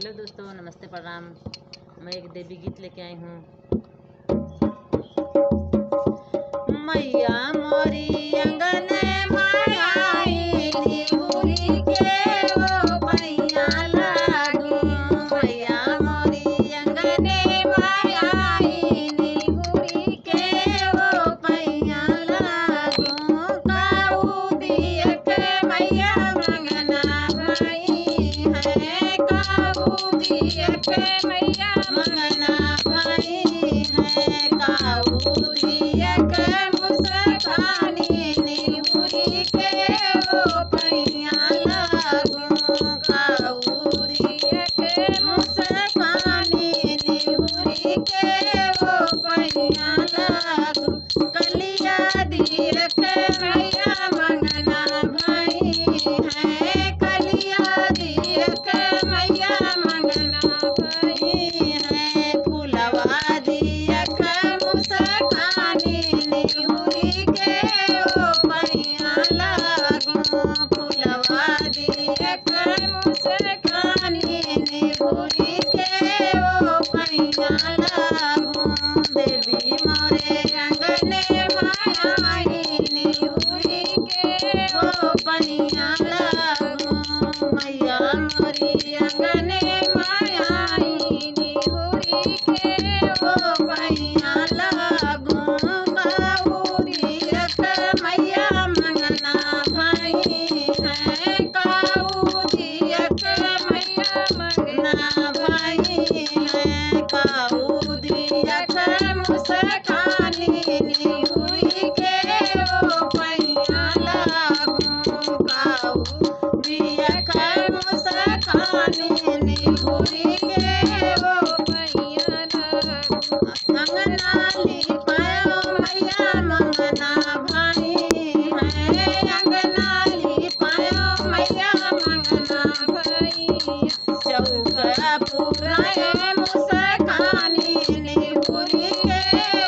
Hello दोस्तों, नमस्ते, प्रणाम। मैं एक देवी गीत लेके आई हूँ। मैया मोरी अंगने माई निहुरी के वो पैया लागू। मैया मोरी अंगने माई निहुरी के वो पैया लागू। काऊ दिया के मैया मंगना भाई है। काऊ दिया के मैया मंगना भाई है। काऊ दिया के मुस्कानी निहुरी के वो पैया लागू। काऊ दिया के मुस्कानी निहुरी के वो पैया लागू। कलिया दिया के मैया मंगना भाई है। कलिया दिया के मैया मंगना भाई है। फुलवा दिया के मुस्कानी निहुरी के वो पैया लागू। फुलवा दिया के मुस्कानी निहुरी के वो पैया लागू। देवी मोरे अंगने माई निहुरी के वो पैया लागू। मैया मोरी अंगने माई निहुरी के वो पैया लागू। काऊरिया के मैया मंगना भाई है। काऊरिया के मैया मंगना भाई है। काऊरिया के मुस्कानी निहुरी के वो पैया लागू। काऊरिया के मुस्कानी निहुरी के वो पैया लागू। अंगना लिपायो मैया मंगना भाई है। अंगना लिपायो मैया मंगना भाई। चौका पुराए मुस्कानी निहुरी के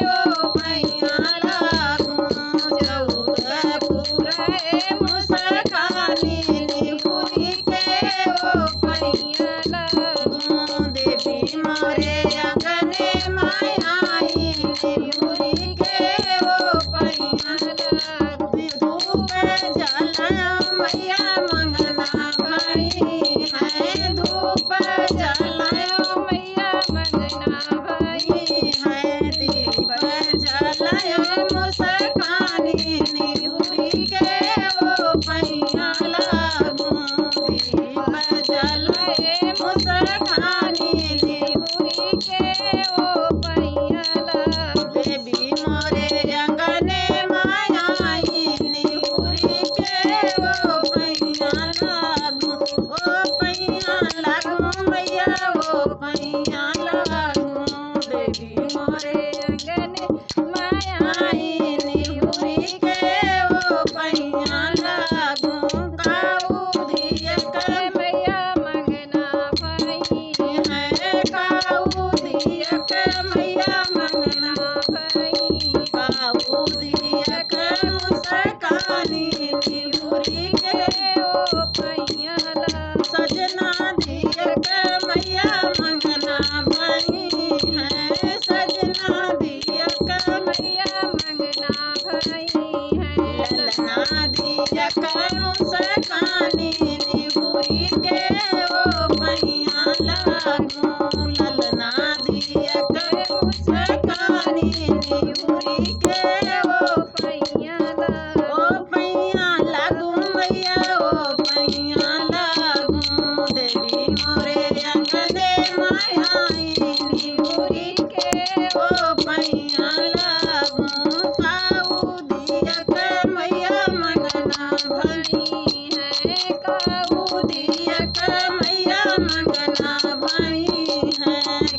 वो पैया लागू। चौका पुराए मुस्कानी निहुरी के वो पैया लागू। देवी मोरे अंगने माई निहुरी के वो पैया लागू। धूप जलायो मैया मंगना भाई है। धूप जलायो मैया मंगना भाई है। दीप जलायो मुस्कानी निहुरी के वो पैया लागू। दीप जलाए मुस्कानी निहुरी के वो पैया लागू। देवी मोरे अंगने माई निहुरी के वो पैया लागू। ओ पैया लागू मैया वो पैया लागू। देवी मोरे अंगने माई निहुरी के वो पैया लागू। काऊ दिया के मैया मंगना भाई है। काऊ दिया के मैया मंगना भाई। काऊ दिया के मुस्कानी निहुरी के वो पैया लागू। सजना दिया के मैया मंगना भाई है। सजना दिया के मैया मंगना भाई है। ललना दिया के मुस्कानी निहुरी के वो पैया लागू। ललना दिया के मुस्कानी निहुरी के वो पैया लागू। ओ पैया लागू मैया ओ पैया लागू। देवी मोरे अंगने माई निहुरी के वो पैया लागू। काऊ दिया के मैया मंगना भाई है। काऊ दिया के मैया मंगना भाई है।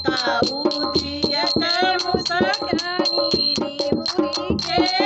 काऊ दिया के मुस्कानी निहुरी के